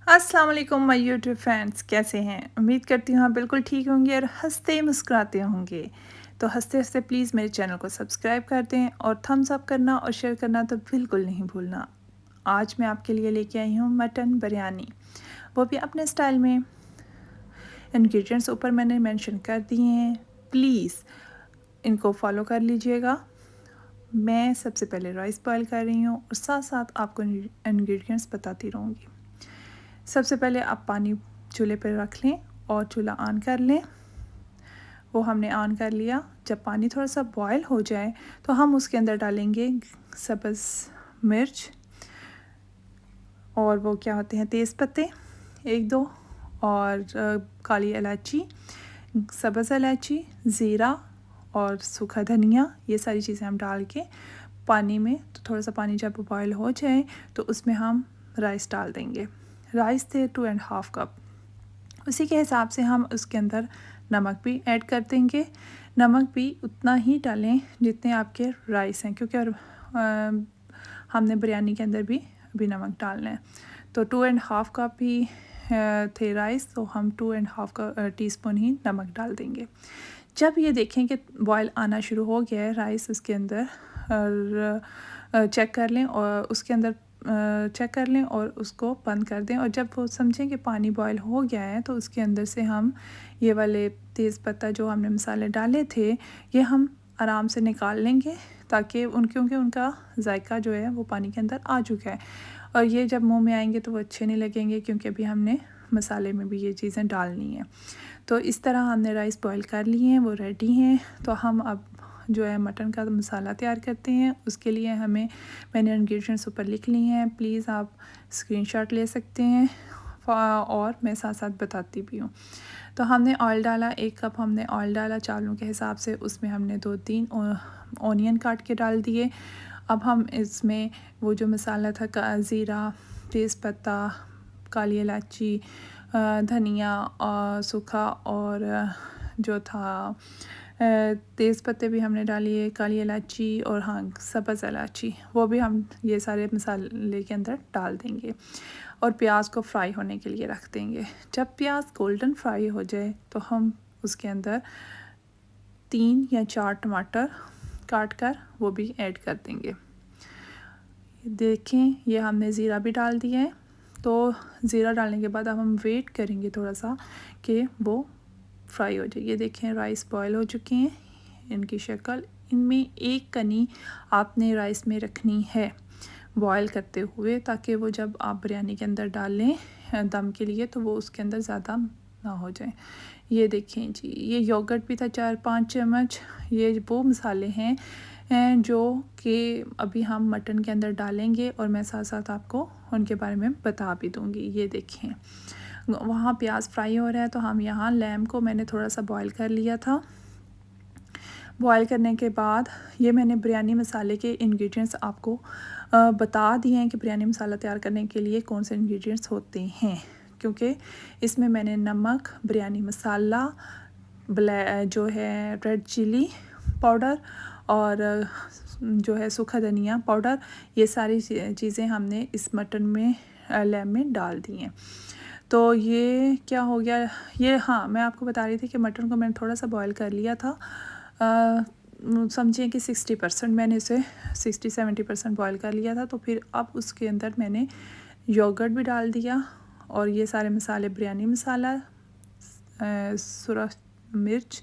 अस्सलाम वालेकुम my YouTube friends, कैसे हैं? उम्मीद करती हूँ आप बिल्कुल ठीक होंगे और हंसते मुस्कुराते होंगे। तो हंसते हंसते प्लीज़ मेरे चैनल को सब्सक्राइब कर दें और थम्स अप करना और शेयर करना तो बिल्कुल नहीं भूलना। आज मैं आपके लिए लेके आई हूँ मटन बिरयानी, वो भी अपने स्टाइल में। इंग्रेडिएंट्स ऊपर मैंने मेंशन कर दिए हैं, प्लीज़ इनको फॉलो कर लीजिएगा। मैं सबसे पहले राइस बॉयल कर रही हूँ और साथ साथ आपको इंग्रेडिएंट्स बताती रहूँगी। सबसे पहले आप पानी चूल्हे पर रख लें और चूल्हा ऑन कर लें। वो हमने ऑन कर लिया। जब पानी थोड़ा सा बॉयल हो जाए तो हम उसके अंदर डालेंगे सब्ज़ मिर्च और वो क्या होते हैं, तेज़ पत्ते एक दो, और काली इलायची, सब्ज़ इलायची, ज़ीरा और सूखा धनिया। ये सारी चीज़ें हम डाल के पानी में, तो थोड़ा सा पानी जब बॉयल हो जाए तो उसमें हम राइस डाल देंगे। राइस थे 2.5 कप। उसी के हिसाब से हम उसके अंदर नमक भी ऐड कर देंगे। नमक भी उतना ही डालें जितने आपके राइस हैं, क्योंकि हमने बिरयानी के अंदर भी अभी नमक डालना है। तो 2.5 कप ही थे राइस, तो हम 2.5 टीस्पून ही नमक डाल देंगे। जब ये देखें कि बॉयल आना शुरू हो गया है राइस उसके अंदर, और चेक कर लें और उसके अंदर चेक कर लें और उसको बंद कर दें। और जब वो समझें कि पानी बॉयल हो गया है तो उसके अंदर से हम ये वाले तेज़पत्ता जो हमने मसाले डाले थे, ये हम आराम से निकाल लेंगे, ताकि क्योंकि उनका जायका जो है वो पानी के अंदर आ चुका है और ये जब मुंह में आएंगे तो वो अच्छे नहीं लगेंगे, क्योंकि अभी हमने मसाले में भी ये चीज़ें डालनी है। तो इस तरह हमने राइस बॉयल कर लिए हैं, वो रेडी हैं। तो हम अब जो है मटन का मसाला तैयार करते हैं। उसके लिए मैंने इंग्रेडिएंट्स ऊपर लिख लिए हैं, प्लीज़ आप स्क्रीनशॉट ले सकते हैं और मैं साथ साथ बताती भी हूँ। तो हमने ऑयल डाला, 1 कप हमने ऑयल डाला चावलों के हिसाब से। उसमें हमने 2-3 ऑनियन काट के डाल दिए। अब हम इसमें वो जो मसाला था, ज़ीरा, तेज़पत्ता, काली इलायची, धनिया और सूखा, और जो था तेज़ पत्ते भी हमने डालिए, काली इलायची और हाँ सब्ज़ इलायची, वो भी हम ये सारे मसाले के अंदर डाल देंगे और प्याज को फ्राई होने के लिए रख देंगे। जब प्याज गोल्डन फ्राई हो जाए तो हम उसके अंदर 3 या 4 टमाटर काट कर वो भी ऐड कर देंगे। देखें, ये हमने ज़ीरा भी डाल दिया है। तो ज़ीरा डालने के बाद अब हम वेट करेंगे थोड़ा सा कि वो फ्राई हो जाए। ये देखें, राइस बॉयल हो चुके हैं, इनकी शक्ल। इनमें एक कनी आपने राइस में रखनी है बॉयल करते हुए, ताकि वो जब आप बिरयानी के अंदर डालें दम के लिए तो वो उसके अंदर ज़्यादा ना हो जाए। ये देखें जी, ये योगर्ट भी था 4-5 चम्मच। ये वो मसाले हैं जो कि अभी हम मटन के अंदर डालेंगे और मैं साथ साथ आपको उनके बारे में बता भी दूँगी। ये देखें, वहाँ प्याज फ्राई हो रहा है, तो हम यहाँ लैम को मैंने थोड़ा सा बॉयल कर लिया था। बॉयल करने के बाद ये मैंने बिरयानी मसाले के इंग्रेडिएंट्स आपको बता दिए हैं कि बिरयानी मसाला तैयार करने के लिए कौन से इंग्रेडिएंट्स होते हैं, क्योंकि इसमें मैंने नमक, बिरयानी मसाला, जो है रेड चिली पाउडर और जो है सूखा धनिया पाउडर, ये सारी चीज़ें हमने इस मटन में लैम में डाल दी हैं। तो ये क्या हो गया, ये हाँ मैं आपको बता रही थी कि मटन को मैंने थोड़ा सा बॉयल कर लिया था। समझिए कि 60% मैंने इसे 60-70% बॉयल कर लिया था। तो फिर अब उसके अंदर मैंने योगर्ट भी डाल दिया और ये सारे मसाले, बिरयानी मसाला, सुरख मिर्च,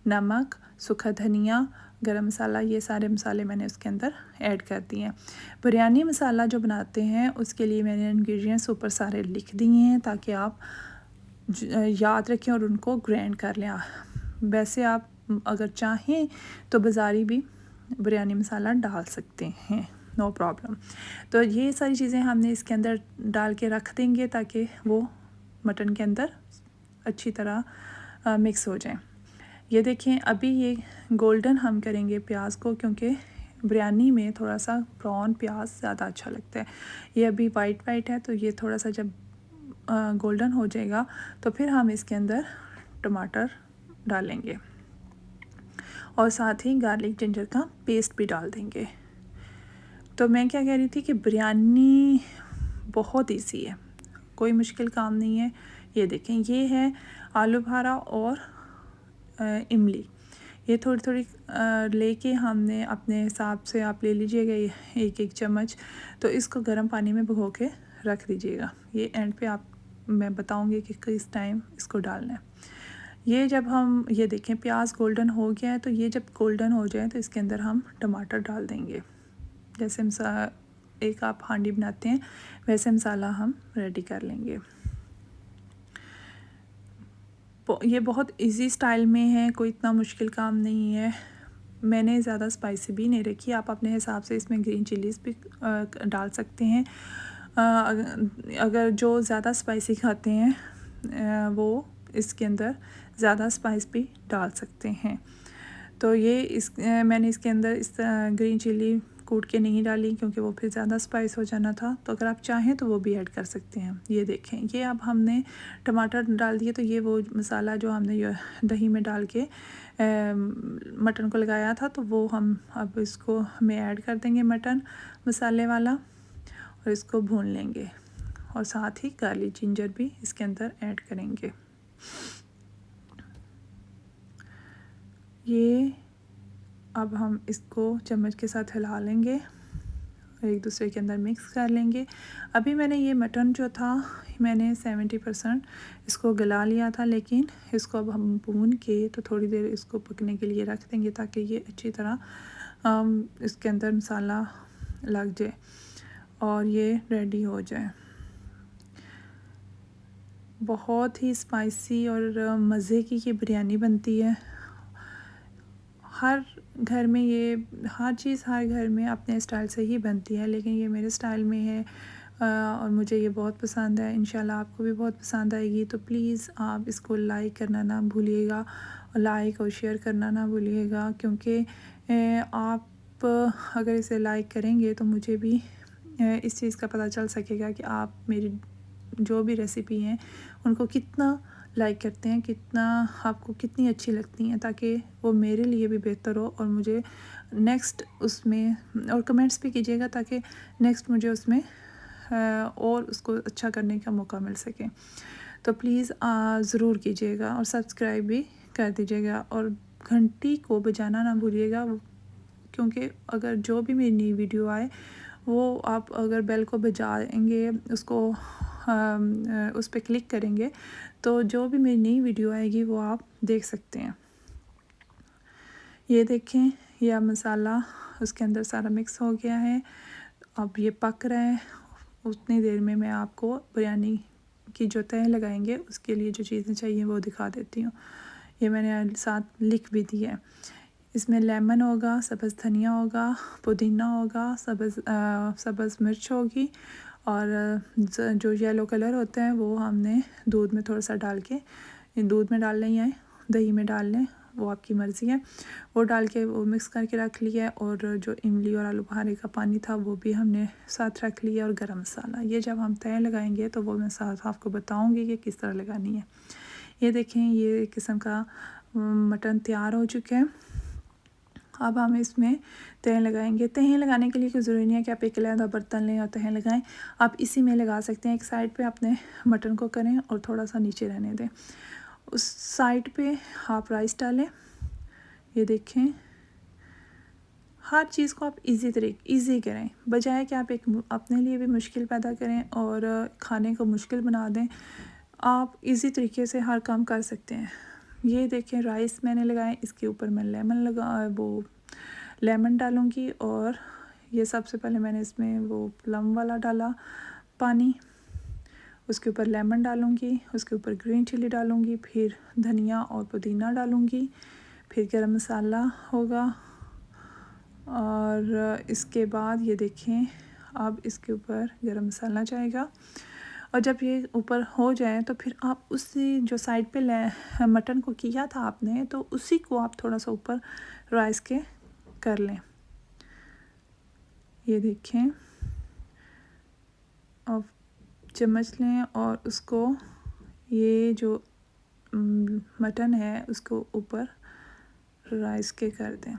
नमक, सूखा धनिया, गरम मसाला, ये सारे मसाले मैंने उसके अंदर ऐड कर दिए हैं। बिरयानी मसाला जो बनाते हैं उसके लिए मैंने इंग्रेडिएंट्स ऊपर सारे लिख दिए हैं, ताकि आप याद रखें और उनको ग्राइंड कर लें। वैसे आप अगर चाहें तो बाज़ारी भी बिरयानी मसाला डाल सकते हैं, नो प्रॉब्लम। तो ये सारी चीज़ें हमने इसके अंदर डाल के रख देंगे ताकि वो मटन के अंदर अच्छी तरह मिक्स हो जाए। ये देखें, अभी ये गोल्डन हम करेंगे प्याज को, क्योंकि बिरयानी में थोड़ा सा ब्राउन प्याज ज़्यादा अच्छा लगता है। ये अभी वाइट वाइट है, तो ये थोड़ा सा जब गोल्डन हो जाएगा तो फिर हम इसके अंदर टमाटर डालेंगे और साथ ही गार्लिक जिंजर का पेस्ट भी डाल देंगे। तो मैं क्या कह रही थी कि बिरयानी बहुत इजी है, कोई मुश्किल काम नहीं है। ये देखें, ये है आलू बुखारा और इमली। ये थोड़ी थोड़ी लेके हमने अपने हिसाब से आप ले लीजिएगा, ये एक एक चम्मच। तो इसको गर्म पानी में भिगो के रख दीजिएगा। ये एंड पे आप मैं बताऊंगी कि किस टाइम इसको डालना है। ये जब हम ये देखें प्याज गोल्डन हो गया है, तो ये जब गोल्डन हो जाए तो इसके अंदर हम टमाटर डाल देंगे। जैसे एक आप हांडी बनाते हैं वैसे मसाला हम रेडी कर लेंगे। ये बहुत इजी स्टाइल में है, कोई इतना मुश्किल काम नहीं है। मैंने ज़्यादा स्पाइसी भी नहीं रखी, आप अपने हिसाब से इसमें ग्रीन चिलीज़ भी डाल सकते हैं। अगर जो ज़्यादा स्पाइसी खाते हैं वो इसके अंदर ज़्यादा स्पाइस भी डाल सकते हैं। तो ये मैंने इसके अंदर इस ग्रीन चिली कूट के नहीं डाली क्योंकि वो फिर ज़्यादा स्पाइस हो जाना था। तो अगर आप चाहें तो वो भी ऐड कर सकते हैं। ये देखें, ये अब हमने टमाटर डाल दिए, तो ये वो मसाला जो हमने ये दही में डाल के मटन को लगाया था, तो वो हम अब इसको हमें ऐड कर देंगे मटन मसाले वाला, और इसको भून लेंगे। और साथ ही काली जिंजर भी इसके अंदर ऐड करेंगे। ये अब हम इसको चम्मच के साथ हिला लेंगे और एक दूसरे के अंदर मिक्स कर लेंगे। अभी मैंने ये मटन जो था मैंने 70% इसको गला लिया था, लेकिन इसको अब हम भून के तो थोड़ी देर इसको पकने के लिए रख देंगे ताकि ये अच्छी तरह इसके अंदर मसाला लग जाए और ये रेडी हो जाए। बहुत ही स्पाइसी और मज़े की ये बिरयानी बनती है। हर घर में ये हर चीज़ हर घर में अपने स्टाइल से ही बनती है, लेकिन ये मेरे स्टाइल में है और मुझे ये बहुत पसंद है। इंशाल्लाह आपको भी बहुत पसंद आएगी। तो प्लीज़ आप इसको लाइक करना ना भूलिएगा और लाइक और शेयर करना ना भूलिएगा, क्योंकि आप अगर इसे लाइक करेंगे तो मुझे भी इस चीज़ का पता चल सकेगा कि आप मेरी जो भी रेसिपी हैं उनको कितना लाइक करते हैं, कितना आपको कितनी अच्छी लगती हैं, ताकि वो मेरे लिए भी बेहतर हो और मुझे नेक्स्ट उसमें और कमेंट्स भी कीजिएगा ताकि नेक्स्ट मुझे उसमें और उसको अच्छा करने का मौका मिल सके। तो प्लीज़ ज़रूर कीजिएगा और सब्सक्राइब भी कर दीजिएगा और घंटी को बजाना ना भूलिएगा, क्योंकि अगर जो भी मेरी नई वीडियो आए वो आप अगर बेल को बजाएंगे उसको उस पर क्लिक करेंगे तो जो भी मेरी नई वीडियो आएगी वो आप देख सकते हैं। ये देखें, यह मसाला उसके अंदर सारा मिक्स हो गया है। अब ये पक रहा है। उतनी देर में मैं आपको बिरयानी की जो तह लगाएंगे उसके लिए जो चीज़ें चाहिए वो दिखा देती हूँ। ये मैंने साथ लिख भी दिया है। इसमें लेमन होगा, सब्ज़ धनिया होगा, पुदीना होगा, सब्ज़ मिर्च होगी और जो येलो कलर होता है वो हमने दूध में थोड़ा सा डाल के, दूध में डाल लें या दही में डाल लें, वो आपकी मर्ज़ी है। वो डाल के वो मिक्स करके रख लिया है। और जो इमली और आलू बुखारे का पानी था वो भी हमने साथ रख लिया, और गरम मसाला। ये जब हम तय लगाएंगे तो वो मैं साथ आपको बताऊंगी कि किस तरह लगानी है। ये देखें, ये किस्म का मटन तैयार हो चुका है। अब हम इसमें तह लगाएंगे। तह लगाने के लिए कोई ज़रूरी नहीं है कि आप एक अलग बर्तन लें और तह लगाएं, आप इसी में लगा सकते हैं। एक साइड पे अपने मटन को करें और थोड़ा सा नीचे रहने दें। उस साइड पे आप राइस डालें। ये देखें, हर चीज़ को आप इजी करें, बजाय कि आप एक अपने लिए भी मुश्किल पैदा करें और खाने को मुश्किल बना दें। आप इजी तरीके से हर काम कर सकते हैं। ये देखें, राइस मैंने लगाए, इसके ऊपर मैं लेमन डालूँगी। और ये सबसे पहले मैंने इसमें वो प्लम वाला डाला पानी, उसके ऊपर लेमन डालूँगी, उसके ऊपर ग्रीन चिली डालूँगी, फिर धनिया और पुदीना डालूँगी, फिर गरम मसाला होगा। और इसके बाद ये देखें, अब इसके ऊपर गरम मसाला जाएगा। और जब ये ऊपर हो जाए तो फिर आप उसी जो साइड पे मटन को किया था आपने, तो उसी को आप थोड़ा सा ऊपर राइस के कर लें। ये देखें, अब चम्मच लें और उसको ये जो मटन है उसको ऊपर राइस के कर दें।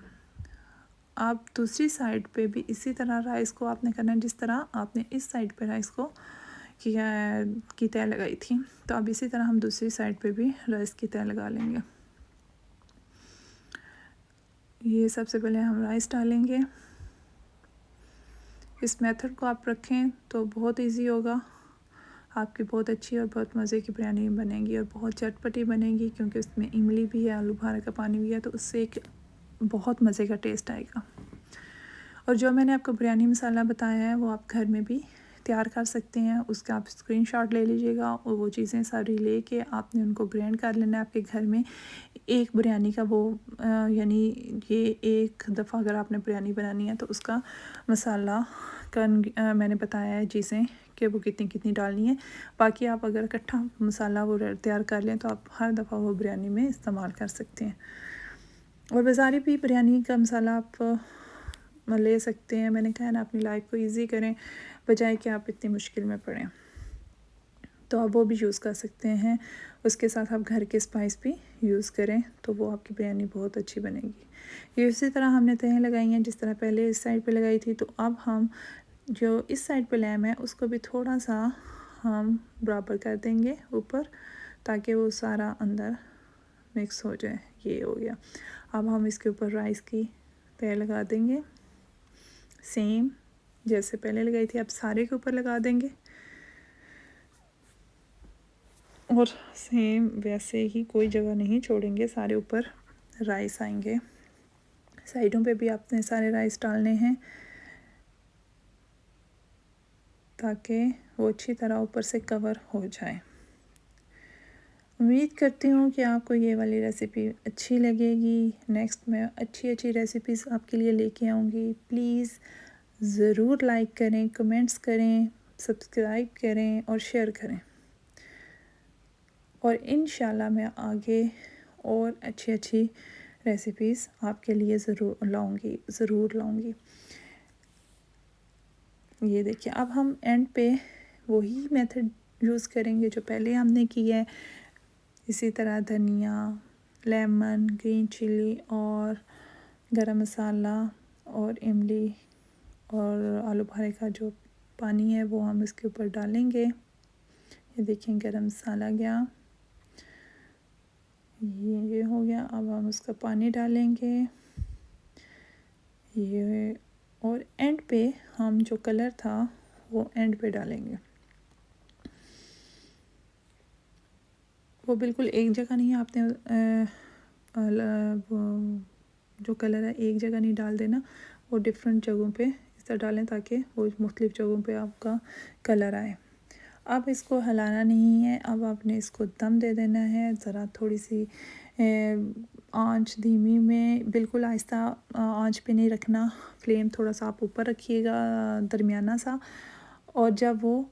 आप दूसरी साइड पे भी इसी तरह राइस को आपने करना है जिस तरह आपने इस साइड पे राइस को की तह लगाई थी। तो अब इसी तरह हम दूसरी साइड पे भी राइस की तह लगा लेंगे। ये सबसे पहले हम राइस डालेंगे। इस मेथड को आप रखें तो बहुत इजी होगा, आपकी बहुत अच्छी और बहुत मज़े की बिरयानी बनेगी और बहुत चटपटी बनेगी, क्योंकि उसमें इमली भी है, आलू बुखारे का पानी भी है, तो उससे एक बहुत मज़े का टेस्ट आएगा। और जो मैंने आपको बिरयानी मसाला बताया है वो आप घर में भी तैयार कर सकते हैं। उसका आप स्क्रीनशॉट ले लीजिएगा और वो चीज़ें सारी लेके आपने उनको ग्राइंड कर लेना है आपके घर में। एक बिरयानी का वो यानी ये एक दफ़ा अगर आपने बिरयानी बनानी है तो उसका मसाला का मैंने बताया है चीज़ें कि वो कितनी कितनी डालनी है। बाकी आप अगर इकट्ठा मसाला वो तैयार कर लें तो आप हर दफ़ा वो बिरयानी में इस्तेमाल कर सकते हैं। और बाज़ारी भी बिरयानी का मसाला आप ले सकते हैं। मैंने कहा ना अपनी लाइफ को इजी करें बजाय कि आप इतनी मुश्किल में पड़ें, तो आप वो भी यूज़ कर सकते हैं। उसके साथ आप घर के स्पाइस भी यूज़ करें तो वो आपकी बिरयानी बहुत अच्छी बनेगी। ये इसी तरह हमने तहें लगाई हैं जिस तरह पहले इस साइड पे लगाई थी। तो अब हम जो इस साइड पे लैम है उसको भी थोड़ा सा हम बराबर कर देंगे ऊपर, ताकि वो सारा अंदर मिक्स हो जाए। ये हो गया। अब हम इसके ऊपर राइस की तह लगा देंगे, सेम जैसे पहले लगाई थी। अब सारे के ऊपर लगा देंगे और सेम वैसे ही कोई जगह नहीं छोड़ेंगे, सारे ऊपर राइस आएंगे। साइडों पे भी आपने सारे राइस डालने हैं ताकि वो अच्छी तरह ऊपर से कवर हो जाए। उम्मीद करती हूँ कि आपको ये वाली रेसिपी अच्छी लगेगी। नेक्स्ट मैं अच्छी अच्छी रेसिपीज़ आपके लिए लेके आऊँगी। प्लीज़ ज़रूर लाइक करें, कमेंट्स करें, सब्सक्राइब करें और शेयर करें। और इंशाल्लाह मैं आगे और अच्छी अच्छी रेसिपीज़ आपके लिए ज़रूर लाऊंगी। ये देखिए, अब हम एंड पे वही मेथड यूज़ करेंगे जो पहले हमने किया है। इसी तरह धनिया, लेमन, ग्रीन चिली और गरम मसाला और इमली और आलू बुखारे का जो पानी है वो हम इसके ऊपर डालेंगे। ये देखिए गरम मसाला गया, ये हो गया। अब हम उसका पानी डालेंगे ये, और एंड पे हम जो कलर था वो एंड पे डालेंगे। वो बिल्कुल एक जगह नहीं, आपने जो कलर है एक जगह नहीं डाल देना, वो डिफरेंट जगहों पे इस तरह डालें ताकि वो मुख्तलिफ़ जगहों पे आपका कलर आए। अब इसको हिलाना नहीं है, अब आपने इसको दम दे देना है। ज़रा थोड़ी सी आंच धीमी में, बिल्कुल आहिस्ता आंच पे नहीं रखना, फ्लेम थोड़ा सा आप ऊपर रखिएगा दरमियाना सा। और जब वो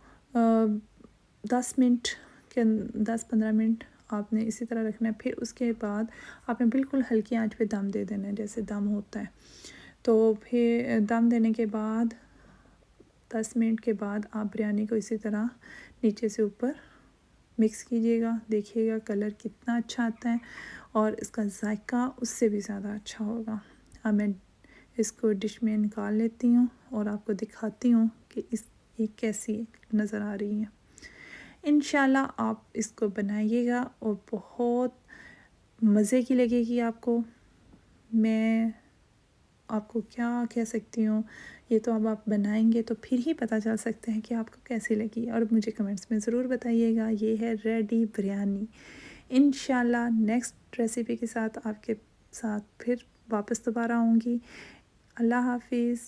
10-15 मिनट आपने इसी तरह रखना है। फिर उसके बाद आपने बिल्कुल हल्की आंच पे दम दे देना है, जैसे दम होता है। तो फिर दम देने के बाद 10 मिनट के बाद आप बिरयानी को इसी तरह नीचे से ऊपर मिक्स कीजिएगा। देखिएगा कलर कितना अच्छा आता है और इसका जायका उससे भी ज़्यादा अच्छा होगा। अब मैं इसको डिश में निकाल लेती हूँ और आपको दिखाती हूँ कि ये कैसी नज़र आ रही है। इंशाल्लाह आप इसको बनाइएगा और बहुत मज़े की लगेगी आपको। मैं आपको क्या कह सकती हूँ, ये तो अब आप बनाएंगे तो फिर ही पता चल सकता है कि आपको कैसी लगी। और मुझे कमेंट्स में ज़रूर बताइएगा। ये है रेडी बिरयानी। इंशाल्लाह नेक्स्ट रेसिपी के साथ आपके साथ फिर वापस दोबारा आऊँगी। अल्लाह हाफिज़।